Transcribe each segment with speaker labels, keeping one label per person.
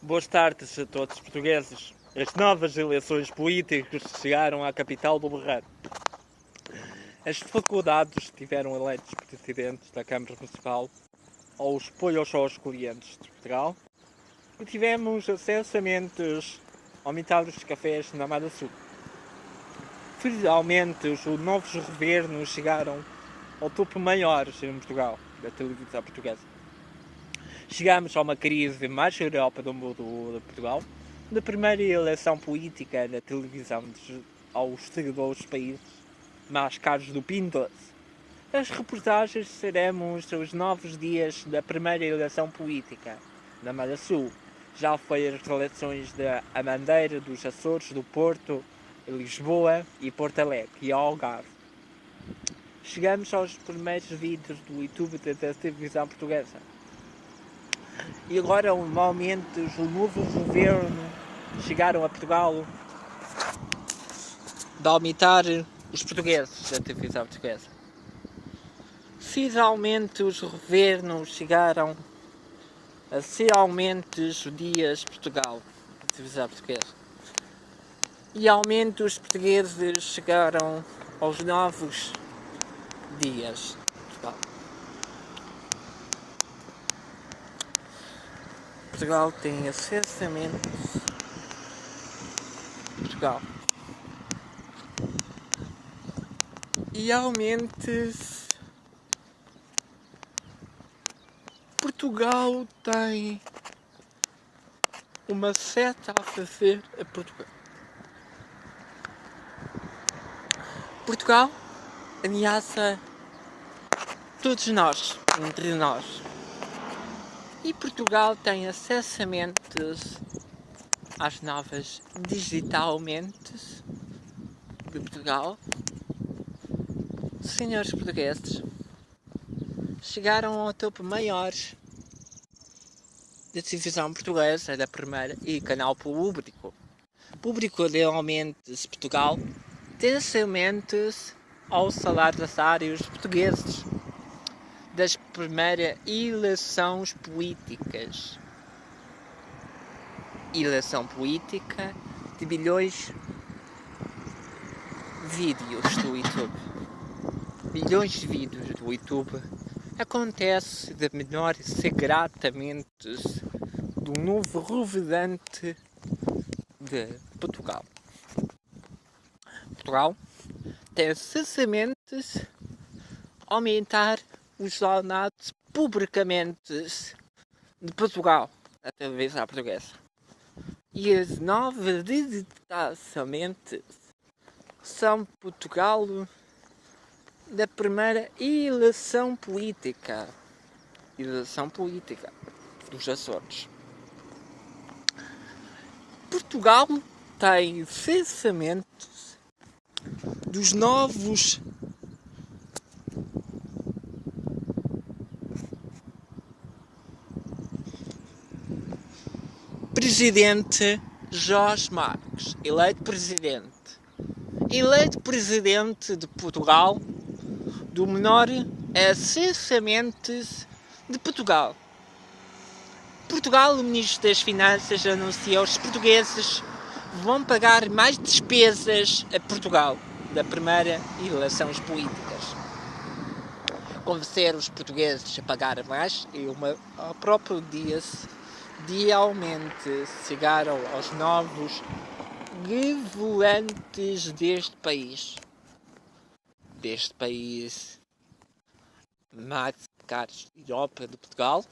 Speaker 1: Boas tardes a todos os portugueses. As novas eleições políticas chegaram à capital do Berreiro. As faculdades tiveram eleitos presidentes da Câmara Municipal aos polhos aos clientes de Portugal e tivemos acessamentos aumentados dos cafés na Mata Sul. Finalmente, os novos governos chegaram ao topo maior em Portugal, da televisão portuguesa. Chegamos a uma crise mais Europa do mundo de Portugal, da primeira eleição política na televisão aos seguidores dos países mais caros do Pintos. As reportagens seremos os novos dias da primeira eleição política na Malha Sul. Já foi as eleições da Madeira, dos Açores, do Porto, Lisboa e Porto Alegre e Algarve. Chegamos aos primeiros vídeos do YouTube da televisão portuguesa. E agora, normalmente, o novo governo chegaram a Portugal de aumentar os portugueses da televisão portuguesa. Finalmente, os governos chegaram a finalmente os dias de Portugal, da televisão portuguesa. E aumente os portugueses chegaram aos novos dias de Portugal. Portugal tem acessamentos. Portugal. E aumente. Portugal tem uma seta a fazer a Portugal. Portugal ameaça todos nós, entre nós. E Portugal tem acessamentos às novas digitalmente de Portugal. Senhores portugueses, chegaram ao topo maior da televisão portuguesa, da primeira, e canal público. Público realmente de Portugal tem acessamentos aos salários portugueses das primeiras eleições políticas. Eleição política de bilhões de vídeos do YouTube. Bilhões de vídeos do YouTube acontece de menor secretamente do novo governante de Portugal. Portugal tem acessamentos a aumentar os ordenados publicamente de Portugal, a televisão portuguesa. E as novas digitalizações são Portugal da primeira eleição política dos Açores. Portugal tem cessamentos dos novos presidente Jorge Marques, eleito presidente de Portugal, do menor acessamentos de Portugal. O Ministro das Finanças anunciou que os portugueses vão pagar mais despesas a Portugal da primeira eleições políticas. Convencer os portugueses a pagar mais e ao próprio dia realmente chegaram aos novos governantes deste país mais caros da Europa, de Portugal.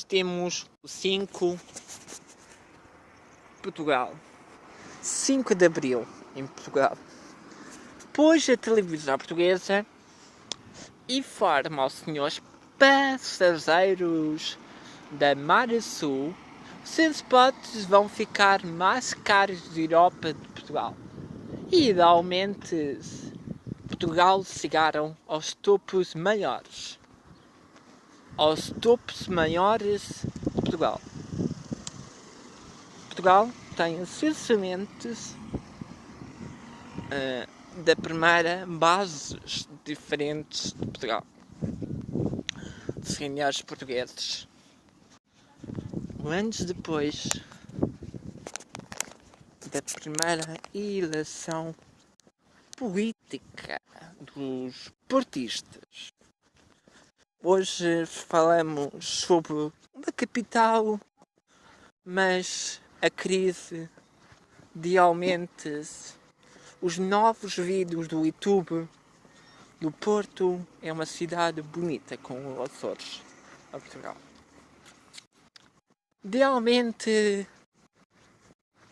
Speaker 1: Temos o 5 de Abril em Portugal. Depois a televisão portuguesa informa aos senhores passageiros da Mara Sul, os transportes vão ficar mais caros da Europa de Portugal. E idealmente Portugal chegaram aos topos maiores. De Portugal. Portugal tem acessamentos da primeira bases diferentes de Portugal. Senhores portugueses, anos depois da primeira eleição política dos portistas. Hoje falamos sobre uma capital, mas a crise de aumentos, os novos vídeos do YouTube do Porto é uma cidade bonita com os Açores, a Portugal. Realmente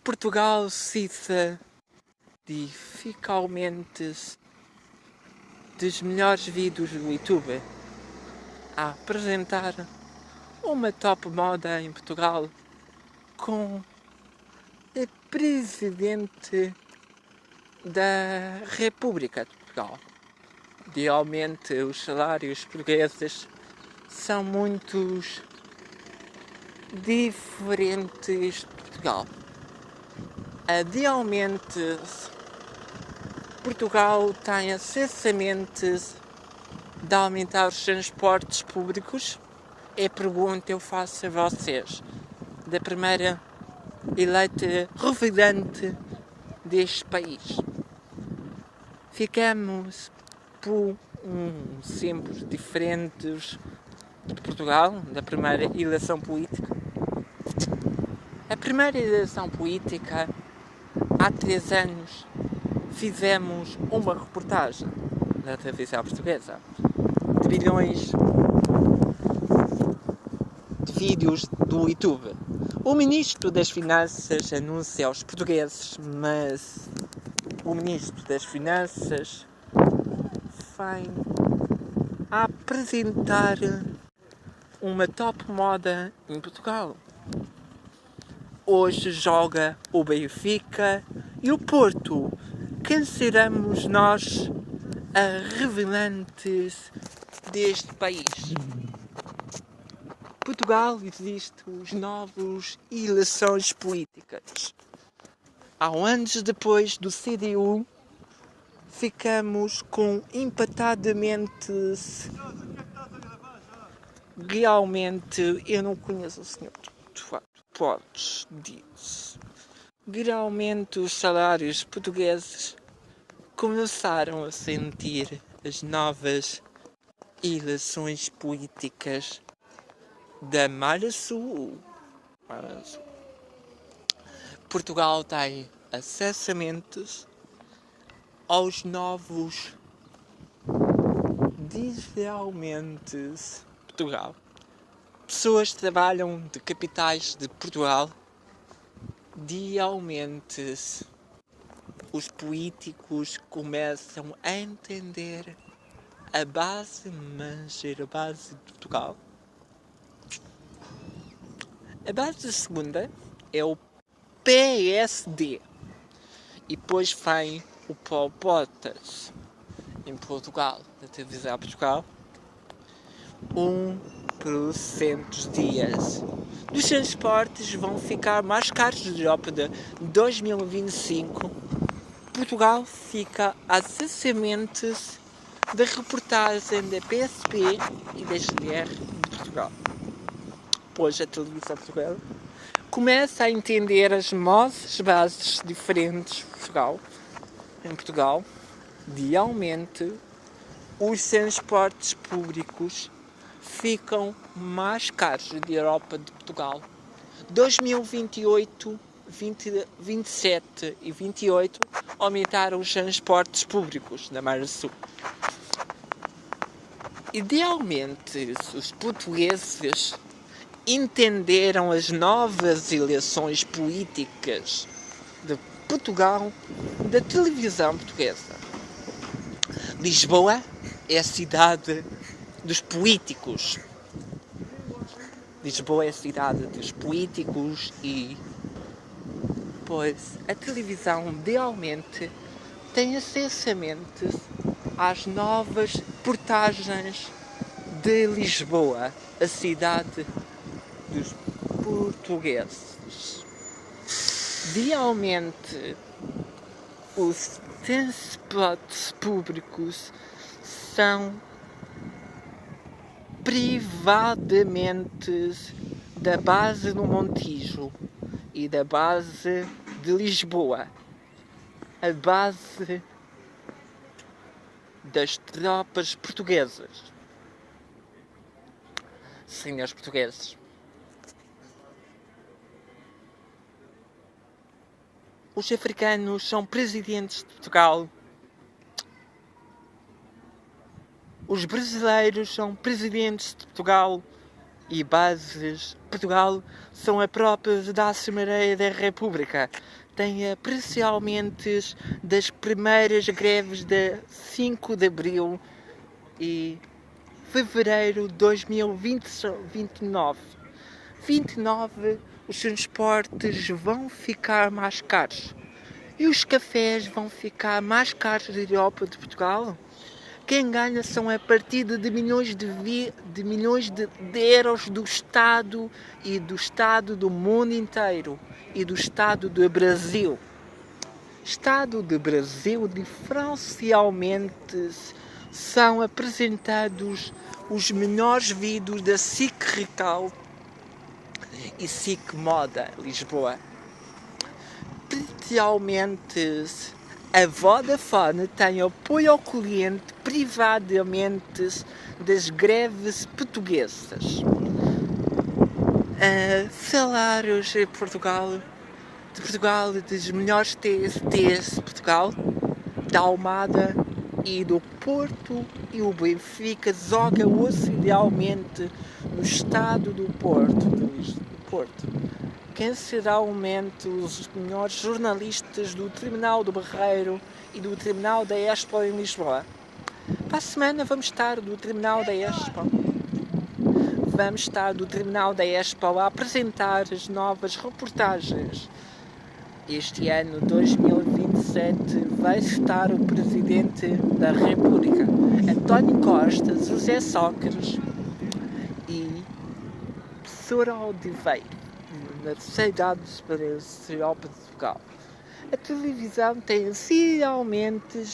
Speaker 1: Portugal cita dificilmente dos melhores vídeos do YouTube a apresentar uma top moda em Portugal com o Presidente da República de Portugal. Realmente os salários portugueses são muito diferentes de Portugal. Realmente Portugal tem acessamente de aumentar os transportes públicos. É a pergunta que eu faço a vocês, da primeira eleita revidente deste país. Ficamos por simples diferentes de Portugal, da primeira eleição política. A primeira eleição política, há 3 anos, fizemos uma reportagem na televisão portuguesa de bilhões de vídeos do YouTube. O Ministro das Finanças anuncia aos portugueses, mas o Ministro das Finanças vai apresentar uma top moda em Portugal. Hoje joga o Benfica e o Porto. Quem seremos nós a revelantes deste país? Portugal existe os novos eleições políticas. Há anos depois do CDU, ficamos com empatadamente. Realmente, eu não conheço o senhor. De facto, podes dizer. Realmente, os salários portugueses começaram a sentir as novas eleições políticas da Maré Sul. Portugal tem acessamentos aos novos digitalmente Portugal. Pessoas que trabalham de capitais de Portugal. Realmente os políticos começam a entender a base, mas a base de Portugal. A base segunda é o PSD. E depois vem o Paulo Portas em Portugal, na televisão Portugal. 1% dos dias dos transportes vão ficar mais caros de Europa de 2025. Portugal fica acessamente da reportagem da PSP e da GDR de Portugal. Pois a televisão portuguesa começa a entender as bases diferentes em Portugal, realmente os transportes públicos ficam mais caros da Europa de Portugal. 2028, 27 e 28 aumentaram os transportes públicos na Maré Sul. Idealmente, os portugueses entenderam as novas eleições políticas de Portugal da televisão portuguesa. Lisboa é a cidade dos políticos. Lisboa é a cidade dos políticos e, pois, a televisão realmente tem acessamente às novas reportagens de Lisboa, a cidade dos portugueses. Realmente, os transportes públicos são privadamente da base do Montijo e da base de Lisboa, a base das tropas portuguesas. Senhores portugueses, os africanos são presidentes de Portugal, os brasileiros são presidentes de Portugal e bases de Portugal são a própria da Assembleia da República. Tem parcialmente das primeiras greves de 5 de abril e fevereiro de 2029. 29, os transportes vão ficar mais caros e os cafés vão ficar mais caros da Europa de Portugal. Quem ganha são a partir de milhões de euros do Estado e do Estado do mundo inteiro e do Estado do Brasil. Estado do Brasil, diferencialmente, são apresentados os melhores vídeos da SIC Radical e SIC Moda Lisboa. Principalmente a Vodafone tem apoio ao cliente privadamente das greves portuguesas. Salários em Portugal, dos melhores TSTs de Portugal, da Almada e do Porto, e o Benfica joga oficialmente no estado do Porto. Quem será os melhores jornalistas do Tribunal do Barreiro e do Tribunal da Expo em Lisboa? Para a semana vamos estar do Tribunal da Expo. Vamos estar do Tribunal da Expo a apresentar as novas reportagens. Este ano, 2027, vai estar o Presidente da República, António Costa, José Sócrates e Sra. Oliveira, na Sociedade Espacial de Portugal. A televisão tem principalmente